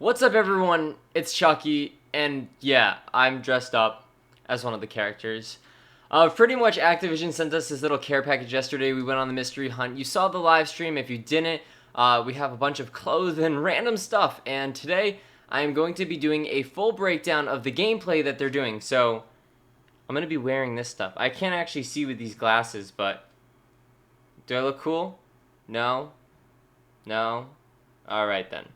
What's up, everyone? It's Chucky, and yeah, I'm dressed up as one of the characters. Pretty much Activision sent us this little care package yesterday. We went on the mystery hunt. You saw the live stream. If you didn't, we have a bunch of clothes and random stuff, and today I am going to be doing a full breakdown of the gameplay that they're doing. So, I'm going to be wearing this stuff. I can't actually see with these glasses, but do I look cool? No? No? Alright then.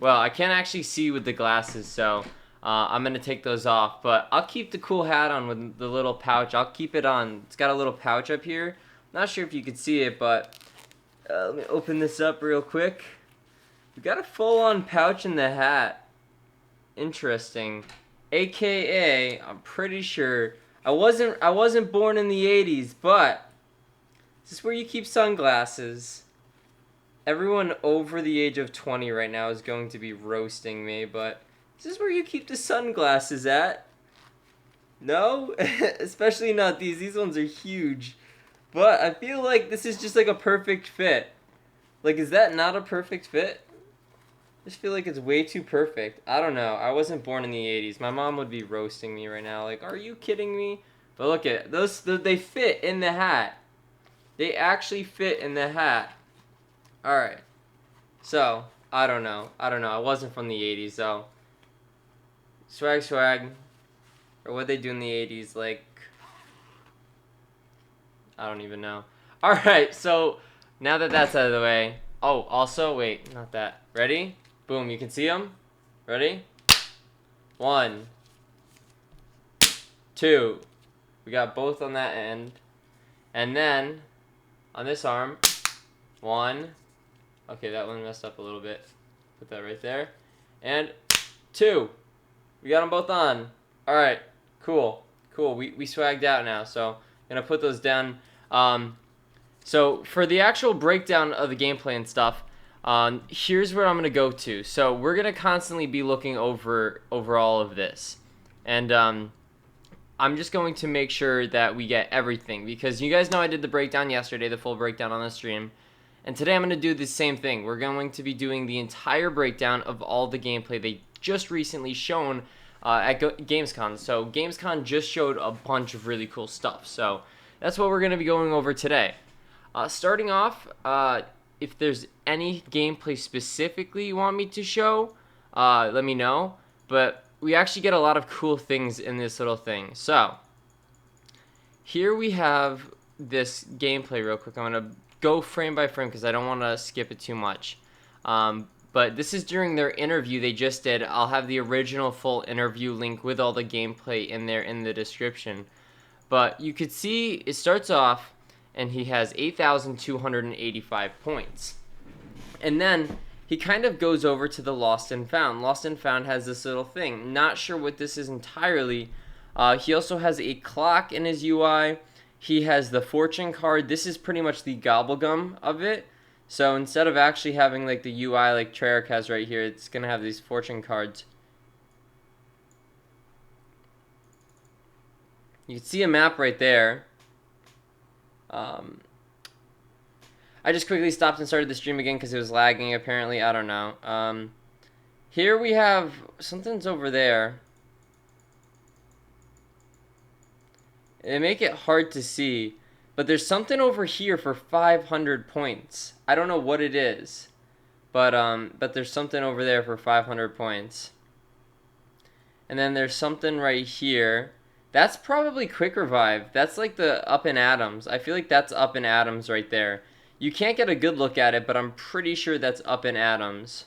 Well, I can't actually see with the glasses, so I'm going to take those off. But I'll keep the cool hat on with the little pouch. I'll keep it on. It's got a little pouch up here. Not sure if you can see it, but let me open this up real quick. We got a full-on pouch in the hat. Interesting. AKA, I'm pretty sure I wasn't born in the 80s, but is this where you keep sunglasses? Everyone over the age of 20 right now is going to be roasting me, but is this where you keep the sunglasses at? No? Especially not these. These ones are huge. But I feel like this is just like a perfect fit. Like, is that not a perfect fit? I just feel like it's way too perfect. I don't know. I wasn't born in the 80s. My mom would be roasting me right now. Like, are you kidding me? But look at those. They fit in the hat. They actually fit in the hat. Alright, so, I don't know, I wasn't from the 80s, though. Swag, or what they do in the 80s, like, I don't even know. Alright, so, now that that's out of the way, oh, also, wait, not that, ready? Boom, you can see them? Ready? 1, 2, we got both on that end, and then, on this arm, 1, okay, that one messed up a little bit. Put that right there. And 2. We got them both on. Alright, cool. Cool, we swagged out now, so I'm going to put those down. So for the actual breakdown of the gameplay and stuff, here's where I'm going to go to. So we're going to constantly be looking over all of this. And I'm just going to make sure that we get everything, because you guys know I did the breakdown yesterday, the full breakdown on the stream. And today I'm going to do the same thing. We're going to be doing the entire breakdown of all the gameplay they just recently shown at Gamescom. So Gamescom just showed a bunch of really cool stuff. So that's what we're going to be going over today. Starting off, if there's any gameplay specifically you want me to show, let me know. But we actually get a lot of cool things in this little thing. So here we have this gameplay real quick. I'm going to go frame by frame because I don't want to skip it too much. But this is during their interview they just did. I'll have the original full interview link with all the gameplay in there in the description. But you could see it starts off and he has 8,285 points. And then he kind of goes over to the Lost and Found. Lost and Found has this little thing. Not sure what this is entirely. He also has a clock in his UI. He has the fortune card. This is pretty much the gobblegum of it. So instead of actually having like the UI like Treyarch has right here, it's going to have these fortune cards. You can see a map right there. I just quickly stopped and started the stream again because it was lagging apparently. I don't know. Here we have, something's over there. They make it hard to see, but there's something over here for 500 points. I don't know what it is, but there's something over there for 500 points. And then there's something right here. That's probably Quick Revive. That's like the Up in Atoms. I feel like that's Up in Atoms right there. You can't get a good look at it, but I'm pretty sure that's Up in Atoms.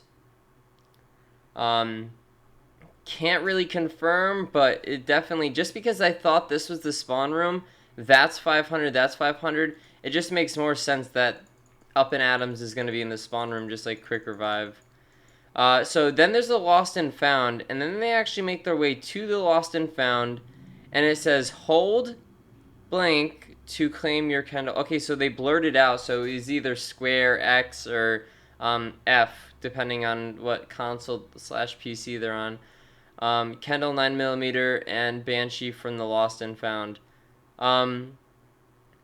Can't really confirm, but it definitely, just because I thought this was the spawn room, that's 500, that's 500, it just makes more sense that Up in Atoms is going to be in the spawn room, just like Quick Revive. So then there's the Lost and Found, and then they actually make their way to the Lost and Found, and it says hold blank to claim your Kendall. Okay, so they blurred it out, so it's either square, X, or F, depending on what console/PC they're on. Kendall 9mm and Banshee from the Lost and Found.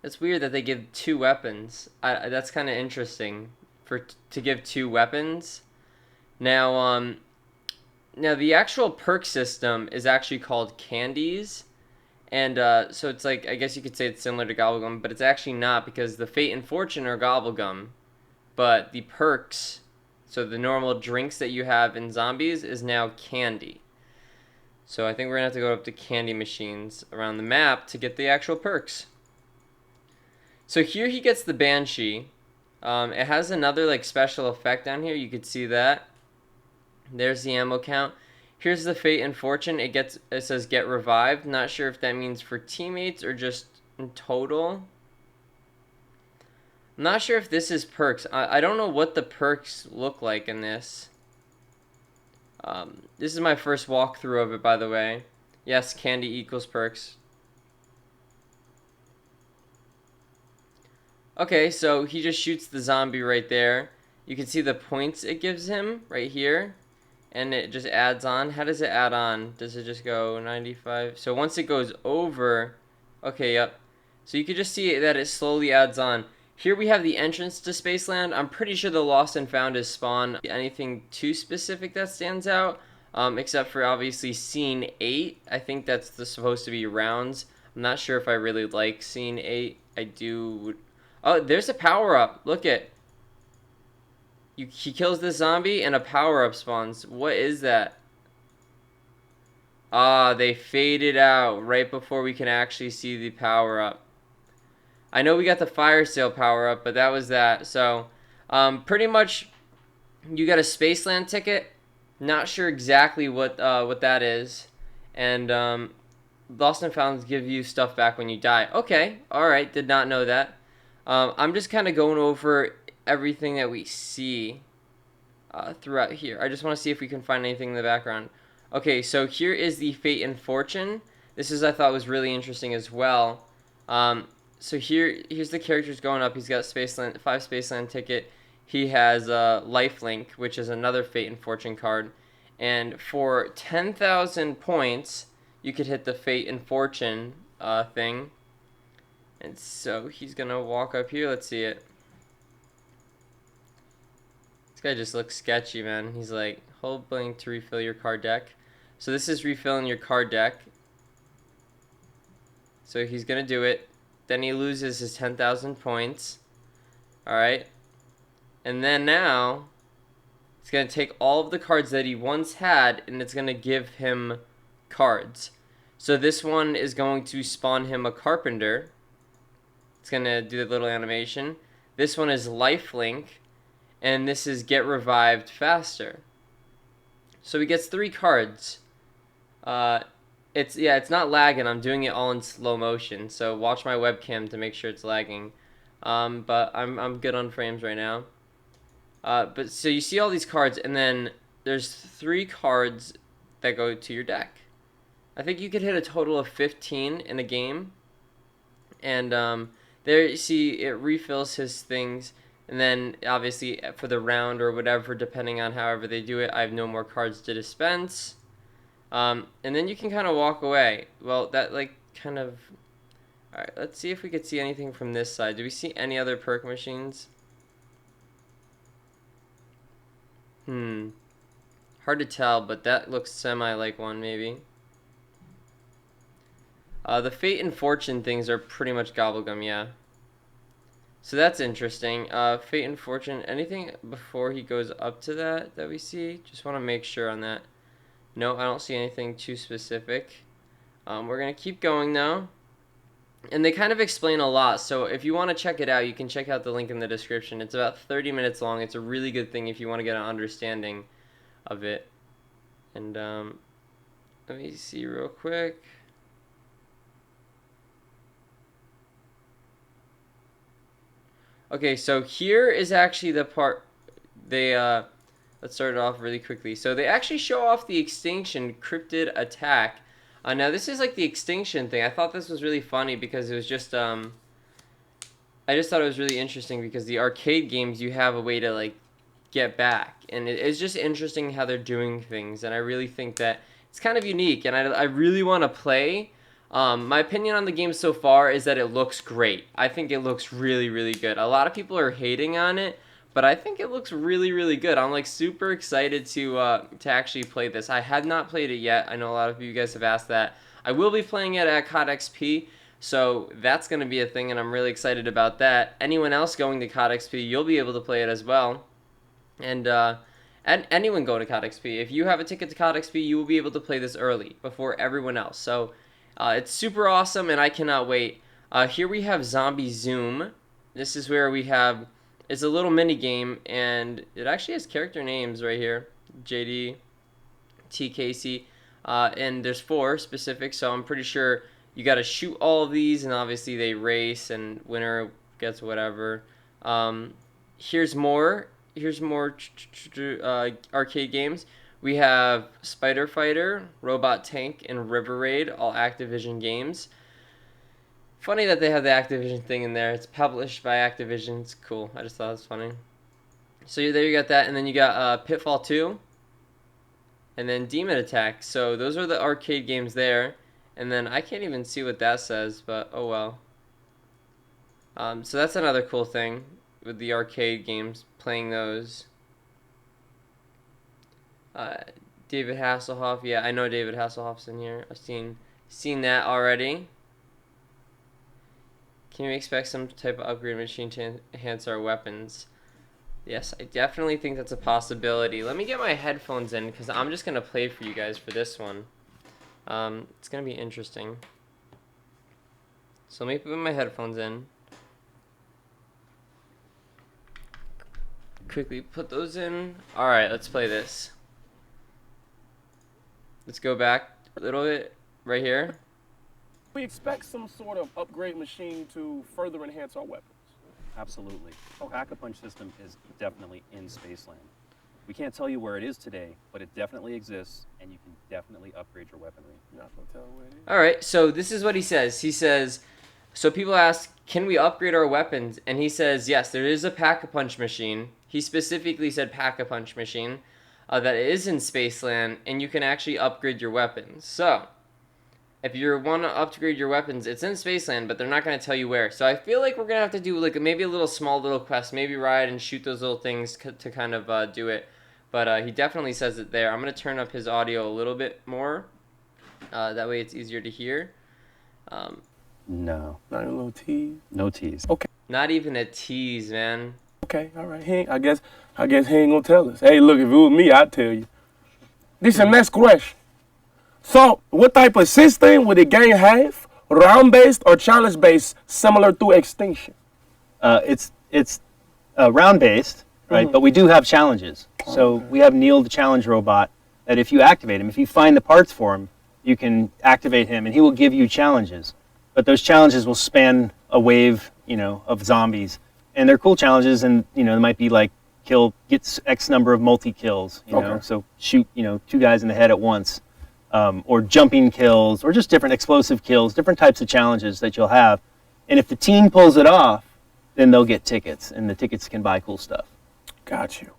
It's weird that they give 2 weapons. That's kind of interesting to give 2 weapons. Now, now the actual perk system is actually called candies. And so it's like, I guess you could say it's similar to Gobblegum, but it's actually not, because the Fate and Fortune are Gobblegum. But the perks, so the normal drinks that you have in zombies, is now candy. So I think we're going to have to go up to candy machines around the map to get the actual perks. So here he gets the Banshee. It has another like special effect down here. You could see that. There's the ammo count. Here's the Fate and Fortune. It says get revived. Not sure if that means for teammates or just in total. I'm not sure if this is perks. I don't know what the perks look like in this. This is my first walkthrough of it, by the way. Yes, candy equals perks. Okay, so he just shoots the zombie right there. You can see the points it gives him right here. And it just adds on. How does it add on? Does it just go 95? So once it goes over... Okay, yep. So you can just see that it slowly adds on. Here we have the entrance to Spaceland. I'm pretty sure the Lost and Found is spawn. Anything too specific that stands out? Except for obviously Scene 8. I think that's supposed to be rounds. I'm not sure if I really like Scene 8. I do... Oh, there's a power-up. Look at... He kills this zombie and a power-up spawns. What is that? Ah, they faded out right before we can actually see the power-up. I know we got the fire sale power-up, but that was that. So, pretty much, you got a Spaceland ticket. Not sure exactly what that is. And Lost and Found give you stuff back when you die. Okay, alright, did not know that. I'm just kind of going over everything that we see throughout here. I just want to see if we can find anything in the background. Okay, so here is the Fate and Fortune. This is, I thought, was really interesting as well. So here's the characters going up. He's got 5 Spaceland ticket. He has Lifelink, which is another Fate and Fortune card. And for 10,000 points, you could hit the Fate and Fortune thing. And so he's going to walk up here. Let's see it. This guy just looks sketchy, man. He's like, hold blink to refill your card deck. So this is refilling your card deck. So he's going to do it. Then he loses his 10,000 points. Alright. And then now, it's going to take all of the cards that he once had, and it's going to give him cards. So this one is going to spawn him a Carpenter. It's going to do the little animation. This one is Lifelink. And this is Get Revived Faster. So he gets 3 cards. It's not lagging. I'm doing it all in slow motion. So watch my webcam to make sure it's lagging. But I'm good on frames right now. But so you see all these cards, and then there's 3 cards that go to your deck. I think you could hit a total of 15 in a game. And there you see it refills his things. And then, obviously, for the round or whatever, depending on however they do it, I have no more cards to dispense. And then you can kind of walk away. Well, that, like, kind of... Alright, let's see if we could see anything from this side. Do we see any other perk machines? Hard to tell, but that looks semi-like one, maybe. The Fate and Fortune things are pretty much Gobblegum, yeah. So that's interesting. Fate and Fortune, anything before he goes up to that we see? Just want to make sure on that. No, I don't see anything too specific. We're going to keep going though. And they kind of explain a lot. So if you want to check it out, you can check out the link in the description. It's about 30 minutes long. It's a really good thing if you want to get an understanding of it. And let me see real quick. Okay, so here is actually the part they let's start it off really quickly. So they actually show off the Extinction Cryptid Attack. Now this is like the Extinction thing. I thought this was really funny because it was just I just thought it was really interesting because the arcade games you have a way to like get back, and it's just interesting how they're doing things, and I really think that it's kind of unique, and I really want to play. My opinion on the game so far is that it looks great. I think it looks really, really good. A lot of people are hating on it, but I think it looks really, really good. I'm like super excited to actually play this. I have not played it yet. I know a lot of you guys have asked that. I will be playing it at COD XP, so that's going to be a thing, and I'm really excited about that. Anyone else going to COD XP, you'll be able to play it as well. And anyone go to COD XP. If you have a ticket to COD XP, you will be able to play this early before everyone else. So it's super awesome, and I cannot wait. Here we have Zombie Zoom. This is where we have, it's a little mini game, and it actually has character names right here. JD, T. Casey, and there's 4 specific, so I'm pretty sure you got to shoot all of these, and obviously they race, and winner gets whatever. Here's more arcade games. We have Spider Fighter, Robot Tank, and River Raid, all Activision games. Funny that they have the Activision thing in there. It's published by Activision. It's cool. I just thought it was funny. So there you got that, and then you got Pitfall 2, and then Demon Attack. So those are the arcade games there, and then I can't even see what that says, but oh well. So that's another cool thing with the arcade games, playing those. David Hasselhoff, yeah, I know David Hasselhoff's in here. I've seen that already. Can we expect some type of upgrade machine to enhance our weapons? Yes, I definitely think that's a possibility. Let me get my headphones in, because I'm just going to play for you guys for this one. It's going to be interesting. So let me put my headphones in. Quickly put those in. Alright, let's play this. Let's go back a little bit right here. We expect some sort of upgrade machine to further enhance our weapons. Absolutely. The Pack-a-Punch system is definitely in Spaceland. We can't tell you where it is today, but it definitely exists, and you can definitely upgrade your weaponry. You're not gonna tell where it is? Alright, so this is what he says. He says, so people ask, can we upgrade our weapons? And he says, yes, there is a Pack-a-Punch machine. He specifically said Pack-a-Punch machine that is in Spaceland, and you can actually upgrade your weapons. So if you want to upgrade your weapons, it's in Spaceland, but they're not going to tell you where. So I feel like we're going to have to do like maybe a little quest, maybe ride and shoot those little things to kind of do it. But he definitely says it there. I'm going to turn up his audio a little bit more. That way it's easier to hear. No. Not even a little tease? No tease. Okay. Not even a tease, man. Okay, all right. I guess he ain't gonna tell us. Hey, look, if it was me, I'd tell you. This is the next question. So, what type of system would the game have? Round-based or challenge-based, similar to Extinction? It's round-based, right? Mm-hmm. But we do have challenges. So we have Neil, the challenge robot, that if you activate him, if you find the parts for him, you can activate him, and he will give you challenges. But those challenges will span a wave, of zombies. And they're cool challenges, and, they might be like, get X number of multi-kills, Okay. So shoot, 2 guys in the head at once. Or jumping kills, or just different explosive kills, different types of challenges that you'll have. And if the team pulls it off, then they'll get tickets, and the tickets can buy cool stuff. Got you.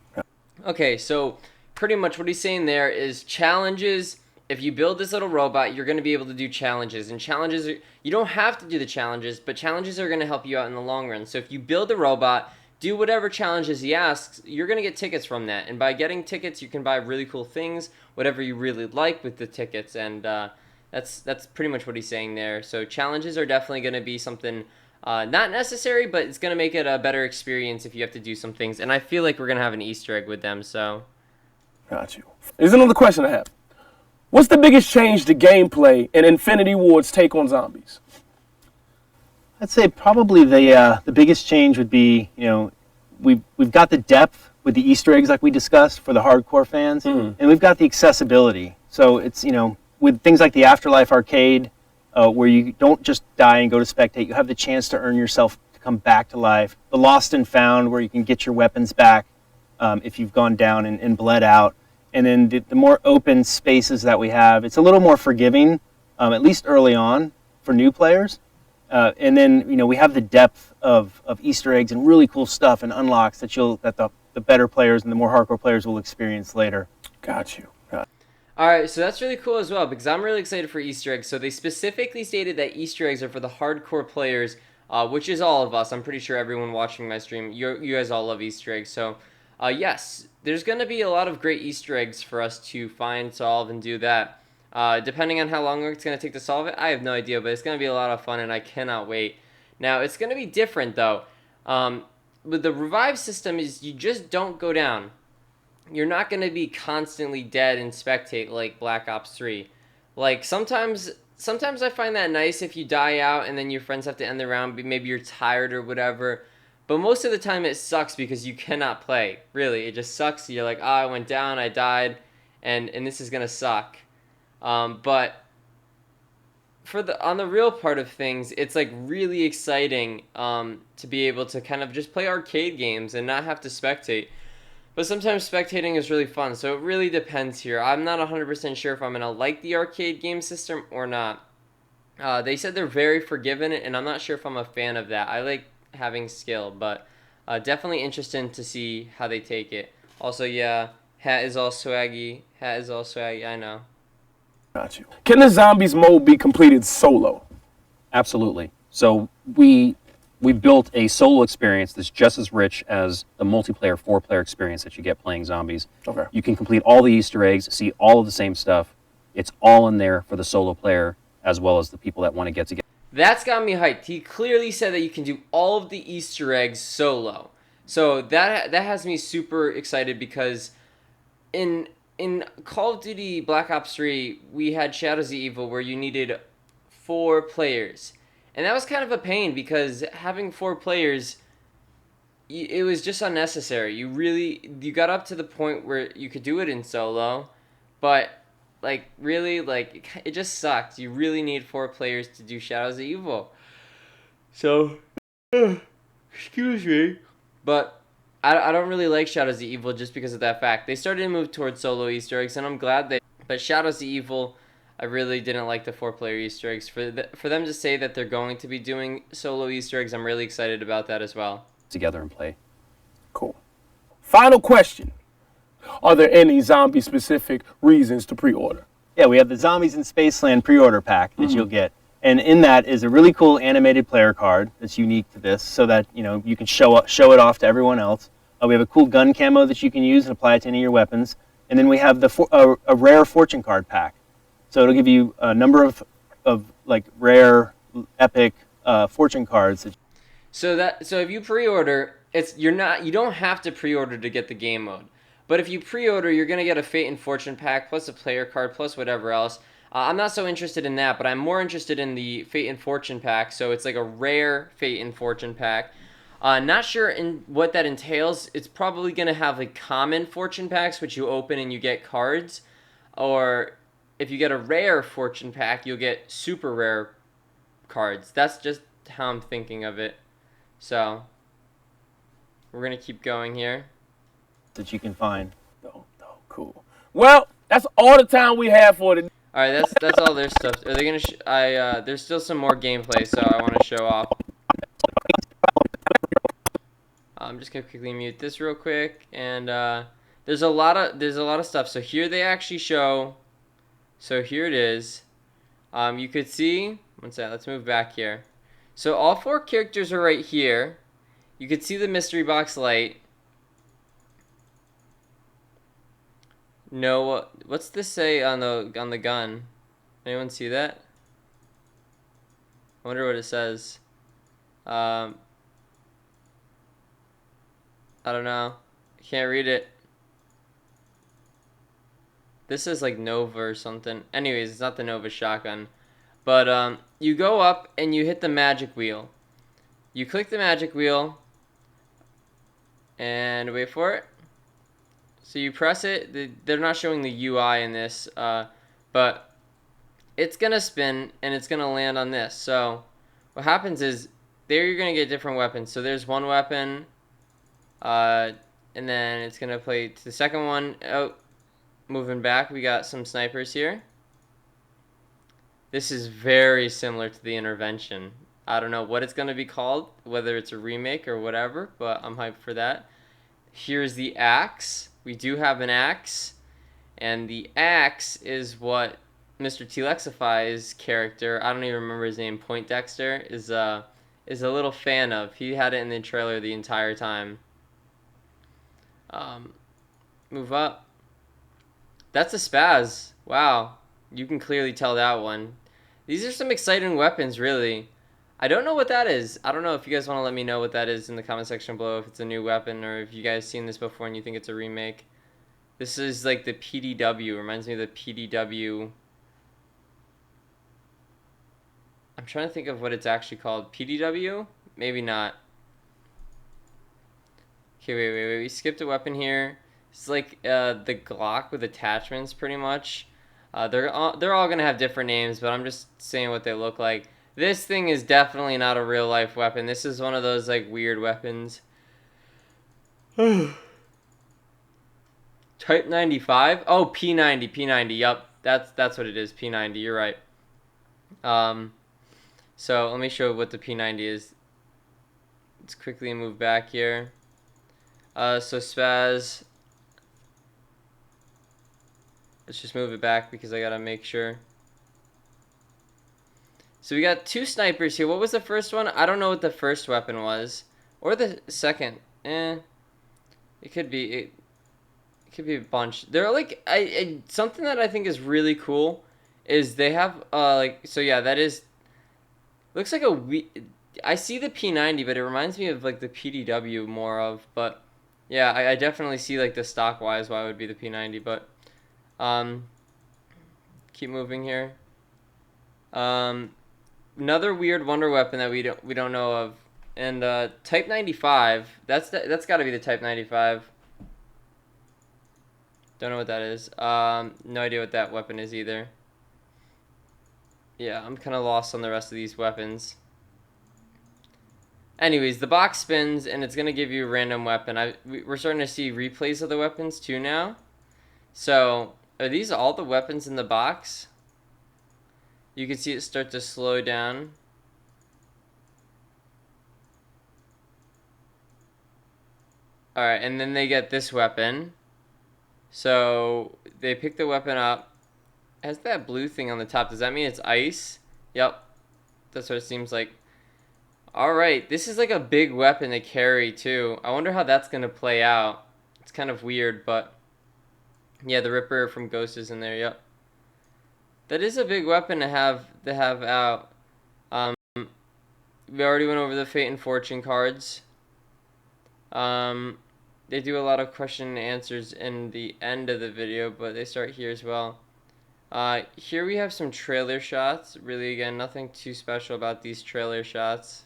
Okay, so pretty much what he's saying there is challenges. If you build this little robot, you're going to be able to do challenges. And challenges, you don't have to do the challenges, but challenges are going to help you out in the long run. So if you build a robot, do whatever challenges he asks, you're going to get tickets from that. And by getting tickets, you can buy really cool things, whatever you really like with the tickets. And that's pretty much what he's saying there. So challenges are definitely going to be something not necessary, but it's going to make it a better experience if you have to do some things. And I feel like we're going to have an Easter egg with them, so. Got you. Here's another question I have. What's the biggest change to gameplay in Infinity Ward's take on zombies? I'd say probably the biggest change would be, we've got the depth with the Easter eggs like we discussed for the hardcore fans, and we've got the accessibility. So it's, with things like the Afterlife arcade, where you don't just die and go to spectate, you have the chance to earn yourself to come back to life. The Lost and Found, where you can get your weapons back if you've gone down and bled out. And then the more open spaces that we have, it's a little more forgiving, at least early on, for new players. And then, we have the depth of Easter eggs and really cool stuff and unlocks that the better players and the more hardcore players will experience later. Got you. All right, so that's really cool as well, because I'm really excited for Easter eggs. So they specifically stated that Easter eggs are for the hardcore players which is all of us. I'm pretty sure everyone watching my stream, you guys all love Easter eggs. So, yes, there's going to be a lot of great Easter eggs for us to find, solve, and do that. Depending on how long it's going to take to solve it, I have no idea, but it's going to be a lot of fun, and I cannot wait. Now, it's going to be different, though. With the revive system is you just don't go down. You're not going to be constantly dead and spectate like Black Ops 3. Like, sometimes I find that nice if you die out and then your friends have to end the round, maybe you're tired or whatever. But most of the time it sucks because you cannot play. Really, it just sucks. You're like, I went down, I died, and this is going to suck. But on the real part of things, it's like really exciting to be able to kind of just play arcade games and not have to spectate. But sometimes spectating is really fun, so it really depends here. I'm not 100% sure if I'm going to like the arcade game system or not. They said they're very forgiving, and I'm not sure if I'm a fan of that. I like having skill, but definitely interested to see how they take it. Also, yeah, hat is all swaggy. I know. Got you. Can the zombies mode be completed solo? Absolutely. So we built a solo experience that's just as rich as the multiplayer 4-player experience that you get playing zombies. Okay. You can complete all the Easter eggs, see all of the same stuff. It's all in there for the solo player as well as the people that want to get together. That's got me hyped. He clearly said that you can do all of the Easter eggs solo. So that has me super excited because in Call of Duty Black Ops 3, we had Shadows of Evil where you needed 4 players. And that was kind of a pain because having 4 players, it was just unnecessary. You got up to the point where you could do it in solo, but like really, like it just sucked. You really need 4 players to do Shadows of Evil. So, excuse me, but I don't really like Shadows of Evil just because of that fact. They started to move towards solo Easter eggs, and I'm glad they. But Shadows of Evil, I really didn't like the 4-player Easter eggs. For them to say that they're going to be doing solo Easter eggs, I'm really excited about that as well. Together and play. Cool. Final question. Are there any zombie-specific reasons to pre-order? Yeah, we have the Zombies in Spaceland pre-order pack that you'll get. And in that is a really cool animated player card that's unique to this so that, you can show it off to everyone else. We have a cool gun camo that you can use and apply it to any of your weapons. And then we have a rare fortune card pack. So it'll give you a number of like rare, epic fortune cards. So if you pre-order, you don't have to pre-order to get the game mode. But if you pre-order, you're gonna get a Fate and Fortune pack plus a player card plus whatever else. I'm not so interested in that, but I'm more interested in the Fate and Fortune pack. So it's like a rare Fate and Fortune pack. Not sure in what that entails. It's probably gonna have like common fortune packs, which you open and you get cards, or if you get a rare fortune pack, you'll get super rare cards. That's just how I'm thinking of it. So we're gonna keep going here. That you can find. Oh, cool. Well, that's all the time we have for today. All right, that's all their stuff. Are they gonna? There's still some more gameplay, so I want to show off. I'm just gonna quickly mute this real quick, and there's a lot of stuff. So here they actually show. So here it is. You could see. One second. Let's move back here. So all 4 characters are right here. You could see the mystery box light. No, what's this say on the gun? Anyone see that? I wonder what it says. I don't know. I can't read it. This is like Nova or something. Anyways, it's not the Nova shotgun. But you go up and you hit the magic wheel. You click the magic wheel. And wait for it. So you press it. They're not showing the UI in this. But it's going to spin and it's going to land on this. So what happens is there you're going to get different weapons. So there's one weapon. And then it's going to play to the second one. Oh, moving back, we got some snipers here. This is very similar to the Intervention. I don't know what it's going to be called, whether it's a remake or whatever, but I'm hyped for that. Here's the axe. We do have an axe, and the axe is what Mr. Telexify's character, I don't even remember his name, Poindexter, is a little fan of. He had it in the trailer the entire time. Move up. That's a spaz. Wow. You can clearly tell that one. These are some exciting weapons, really. I don't know what that is. I don't know if you guys want to let me know what that is in the comment section below, if it's a new weapon or if you guys seen this before and you think it's a remake. This is like the PDW. Reminds me of the PDW. I'm trying to think of what it's actually called. PDW? Maybe not. Okay, wait. We skipped a weapon here. It's like the Glock with attachments, pretty much. They're all gonna have different names, but I'm just saying what they look like. This thing is definitely not a real life weapon. This is one of those like weird weapons. Type 95? Oh, P90. Yup, that's what it is. P90. You're right. So let me show what the P90 is. Let's quickly move back here. So Spaz. Let's just move it back because I gotta make sure. So we got 2 snipers here. What was the first one? I don't know what the first weapon was. Or the second. It could be. It could be a bunch. They're like something that I think is really cool is they have so yeah, that is looks like I see the P90, but it reminds me of like the PDW more of, but yeah, I definitely see like the stock wise why it would be the P90, but keep moving here. Another weird wonder weapon that we don't know of, and Type 95. That's got to be the Type 95. Don't know what that is. No idea what that weapon is either. Yeah, I'm kind of lost on the rest of these weapons. Anyways, the box spins and it's gonna give you a random weapon. We're starting to see replays of the weapons too now. So are these all the weapons in the box? You can see it start to slow down. Alright, and then they get this weapon. So they pick the weapon up. It has that blue thing on the top. Does that mean it's ice? Yep. That's what it seems like. Alright, this is like a big weapon to carry too. I wonder how that's going to play out. It's kind of weird, but yeah, the Ripper from Ghost is in there. Yep. That is a big weapon to have out. We already went over the Fate and Fortune cards. They do a lot of question and answers in the end of the video, but they start here as well. Here we have some trailer shots. Really, again, nothing too special about these trailer shots.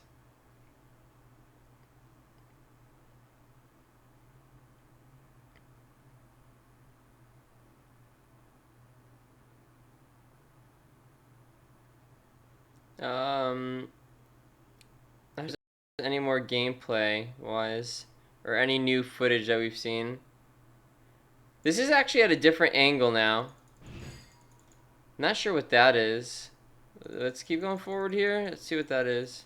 There's any more gameplay wise or any new footage that we've seen. This is actually at a different angle now. Not sure what that is. Let's keep going forward here. Let's see what that is.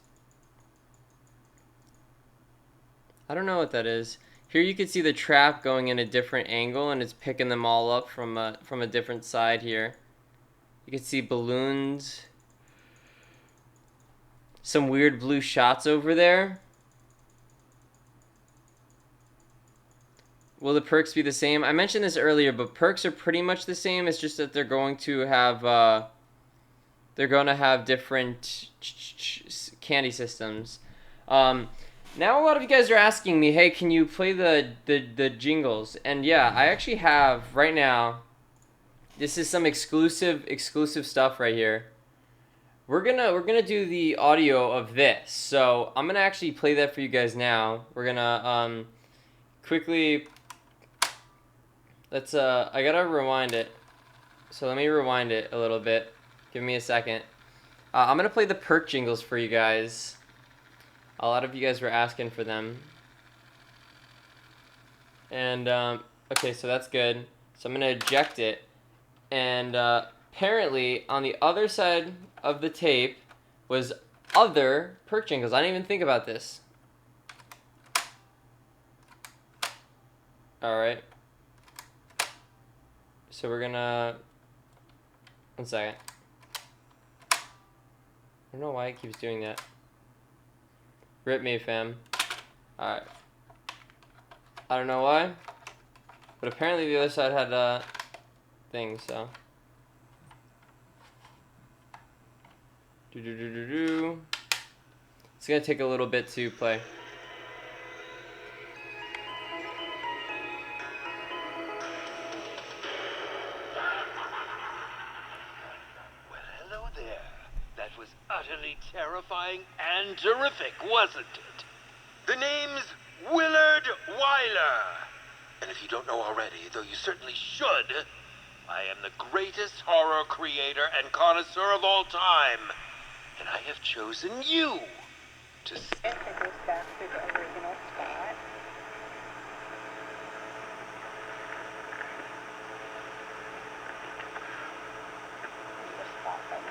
I don't know what that is. Here you can see the trap going in a different angle and it's picking them all up from a different side here. You can see balloons. Some weird blue shots over there. Will the perks be the same? I mentioned this earlier, but perks are pretty much the same. It's just that they're going to have different candy systems. Now a lot of you guys are asking me, hey, can you play the jingles? And yeah, I actually have right now. This is some exclusive stuff right here. We're gonna do the audio of this. So I'm gonna actually play that for you guys now. We're gonna quickly. Let's I gotta rewind it. So let me rewind it a little bit. Give me a second. I'm gonna play the perk jingles for you guys. A lot of you guys were asking for them. And okay, so that's good. So I'm gonna eject it. And apparently on the other side of the tape was other perk jingles. I didn't even think about this. Alright. So we're gonna... One second. I don't know why it keeps doing that. Rip me, fam. Alright. I don't know why, but apparently the other side had things, so. It's gonna take a little bit to play. Well, hello there. That was utterly terrifying and terrific, wasn't it? The name's Willard Wyler. And if you don't know already, though you certainly should, I am the greatest horror creator and connoisseur of all time. And I have chosen you to It goes back to the original spot. The spot button.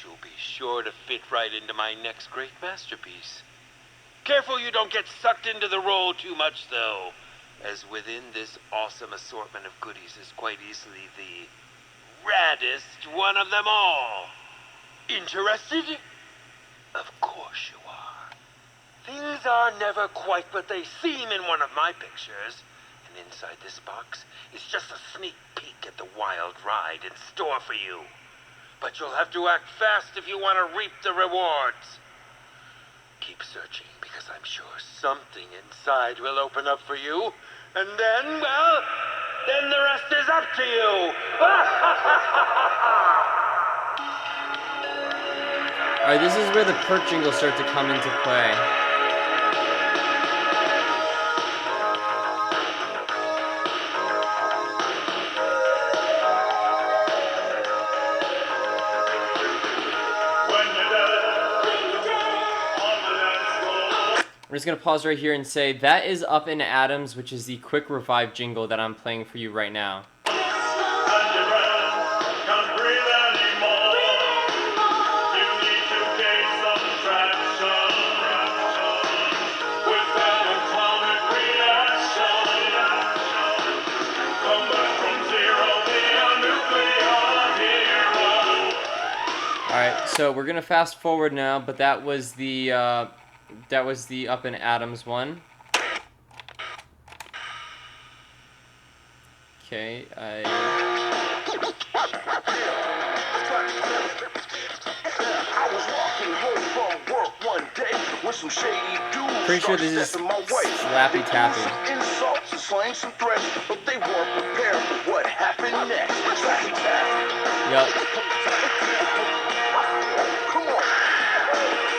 You'll be sure to fit right into my next great masterpiece. Careful you don't get sucked into the role too much, though, as within this awesome assortment of goodies is quite easily the raddest one of them all. Interested? Of course you are. Things are never quite what they seem in one of my pictures, and inside this box is just a sneak peek at the wild ride in store for you. But you'll have to act fast if you want to reap the rewards. Keep searching, because I'm sure something inside will open up for you. And then, well, then the rest is up to you. Alright, this is where the perk jingles start to come into play. I'm just going to pause right here and say that is Up in Atoms, which is the quick revive jingle that I'm playing for you right now. Alright, so we're going to fast forward now, but that was the Up in Atoms one. Okay, pretty sure this is Slappy Taffy. Insults and slang some threats, but they weren't prepared for what happened next. Slappy Taffy. Yup. Come on.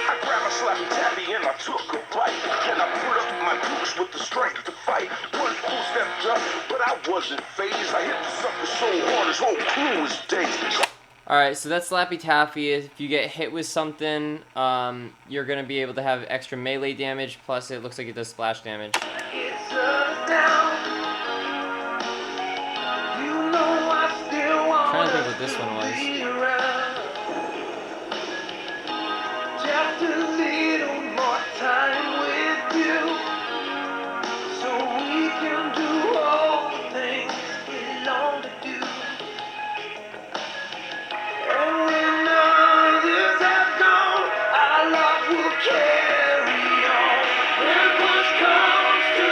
I grabbed my Slappy Taffy and I took a bite. Then I put up my boots with the strength to fight. One fool stepped up, but I wasn't phased. I hit the sucker so hard his whole crew was dazed. Alright, so that's Slappy Taffy. If you get hit with something, you're going to be able to have extra melee damage, plus it looks like it does splash damage. I'm trying to think what this one was. Just a little more time with you, so we can do all the things we long to do. And when others have gone, our love will carry on. When push comes to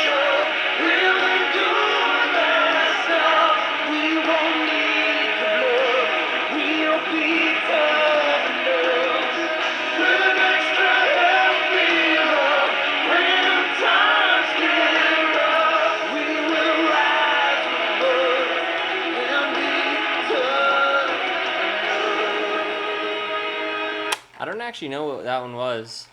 shove, we'll endure that stuff. We won't need the blood, we'll be tough enough. With extra heavy love, when times get rough, we will rise above and be tough. I don't actually know what that one was.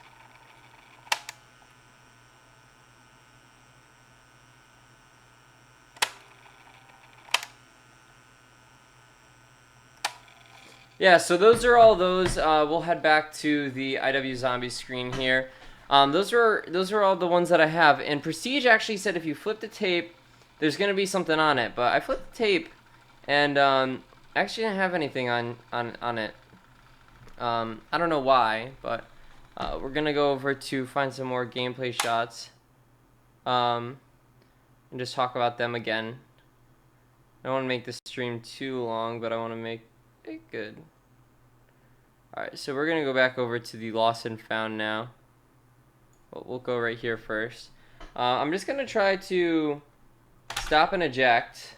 Yeah, so those are all those. We'll head back to the IW Zombie screen here. Those are all the ones that I have. And Prestige actually said if you flip the tape, there's gonna be something on it. But I flipped the tape, and actually didn't have anything on it. I don't know why, but we're gonna go over to find some more gameplay shots, and just talk about them again. I don't want to make this stream too long, but I want to make it good. Alright, so we're going to go back over to the lost and found now. We'll go right here first. I'm just going to try to stop and eject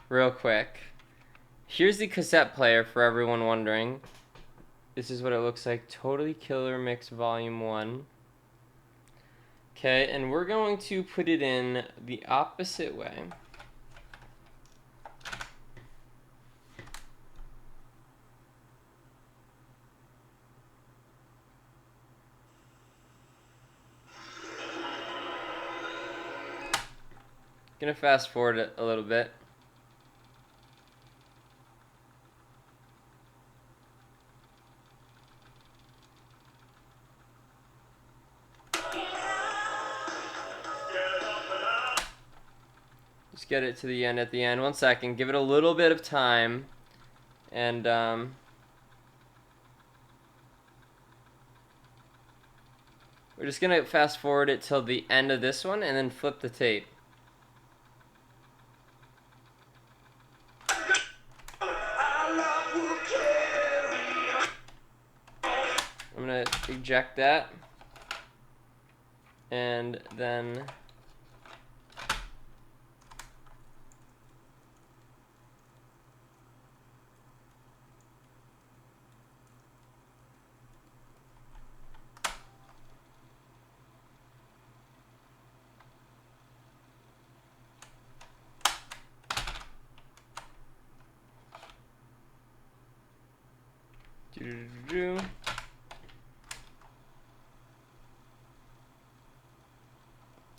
real quick. Here's the cassette player for everyone wondering. This is what it looks like. Totally Killer Mix Volume 1. Okay, and we're going to put it in the opposite way. Gonna fast forward it a little bit. Just get it to the end at the end. 1 second. Give it a little bit of time. And we're just gonna fast forward it till the end of this one and then flip the tape. I'm gonna eject that. And then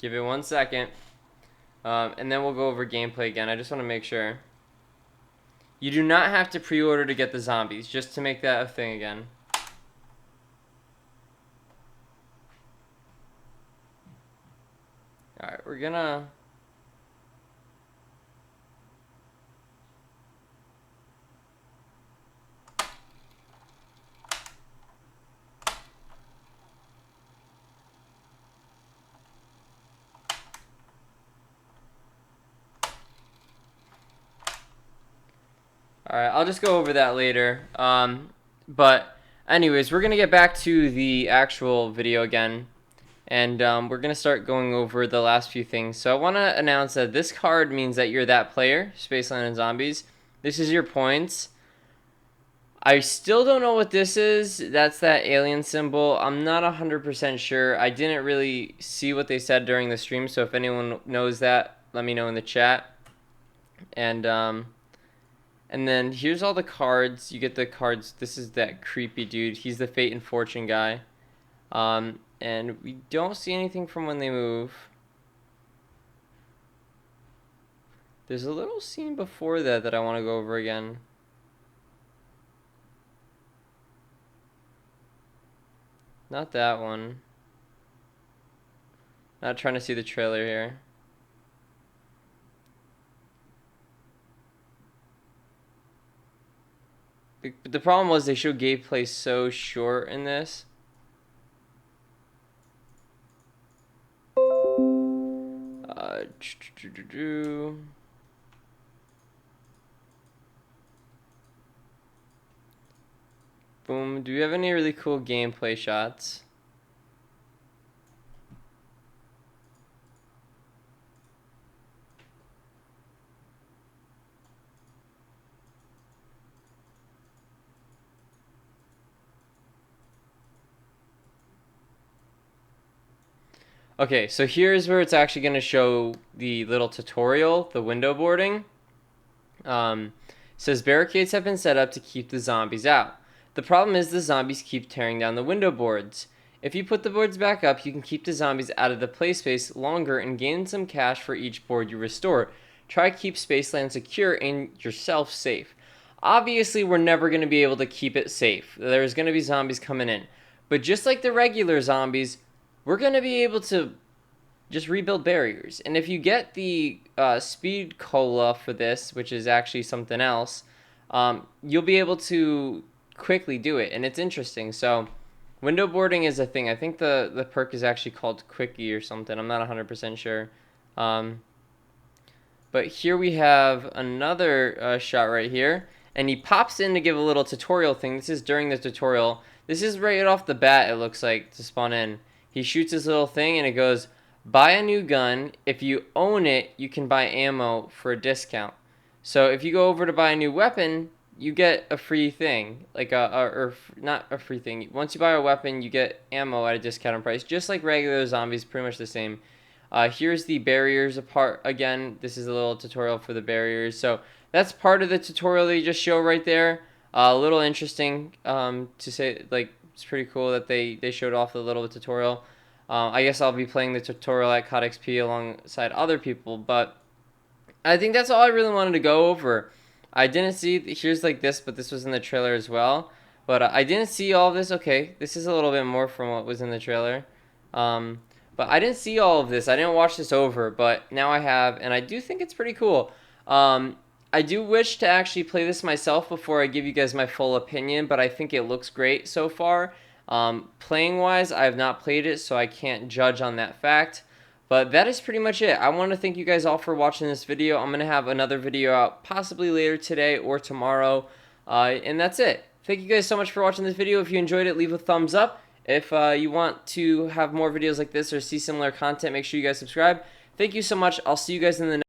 give it 1 second, and then we'll go over gameplay again. I just want to make sure. You do not have to pre-order to get the zombies, just to make that a thing again. Alright, we're gonna... Alright, I'll just go over that later. But anyways, we're going to get back to the actual video again. And we're going to start going over the last few things. So I want to announce that this card means that you're that player, Spaceland and Zombies. This is your points. I still don't know what this is. That's that alien symbol. I'm not 100% sure. I didn't really see what they said during the stream. So if anyone knows that, let me know in the chat. And then here's all the cards. You get the cards. This is that creepy dude. He's the Fate and Fortune guy. And we don't see anything from when they move. There's a little scene before that I want to go over again. Not that one. Not trying to see the trailer here. The problem was they showed gameplay so short in this. Boom. Do we have any really cool gameplay shots? Okay, so here's where it's actually going to show the little tutorial, the window boarding. Says barricades have been set up to keep the zombies out. The problem is the zombies keep tearing down the window boards. If you put the boards back up, you can keep the zombies out of the play space longer and gain some cash for each board you restore. Try to keep Spaceland secure and yourself safe. Obviously, we're never going to be able to keep it safe. There's going to be zombies coming in. But just like the regular zombies, we're going to be able to just rebuild barriers. And if you get the speed cola for this, which is actually something else, you'll be able to quickly do it. And it's interesting. So window boarding is a thing. I think the perk is actually called Quickie or something. I'm not 100% sure. But here we have another shot right here. and he pops in to give a little tutorial thing. This is during the tutorial. This is right off the bat, it looks like, to spawn in. He shoots his little thing, and it goes, buy a new gun. If you own it, you can buy ammo for a discount. So if you go over to buy a new weapon, you get a free thing, like not a free thing. Once you buy a weapon, you get ammo at a discounted price, just like regular zombies, pretty much the same. Here's the barriers apart. Again, this is a little tutorial for the barriers. So that's part of the tutorial they just show right there. A little interesting to say, like, it's pretty cool that they showed off the little tutorial. I guess I'll be playing the tutorial at COD XP alongside other people, but I think that's all I really wanted to go over. I didn't see, here's like this, but this was in the trailer as well. But I didn't see all of this. Okay, this is a little bit more from what was in the trailer. But I didn't see all of this. I didn't watch this over, but now I have, and I do think it's pretty cool. I do wish to actually play this myself before I give you guys my full opinion, but I think it looks great so far. Playing-wise, I have not played it, so I can't judge on that fact. But that is pretty much it. I want to thank you guys all for watching this video. I'm going to have another video out possibly later today or tomorrow. And that's it. Thank you guys so much for watching this video. If you enjoyed it, leave a thumbs up. If you want to have more videos like this or see similar content, make sure you guys subscribe. Thank you so much. I'll see you guys in the next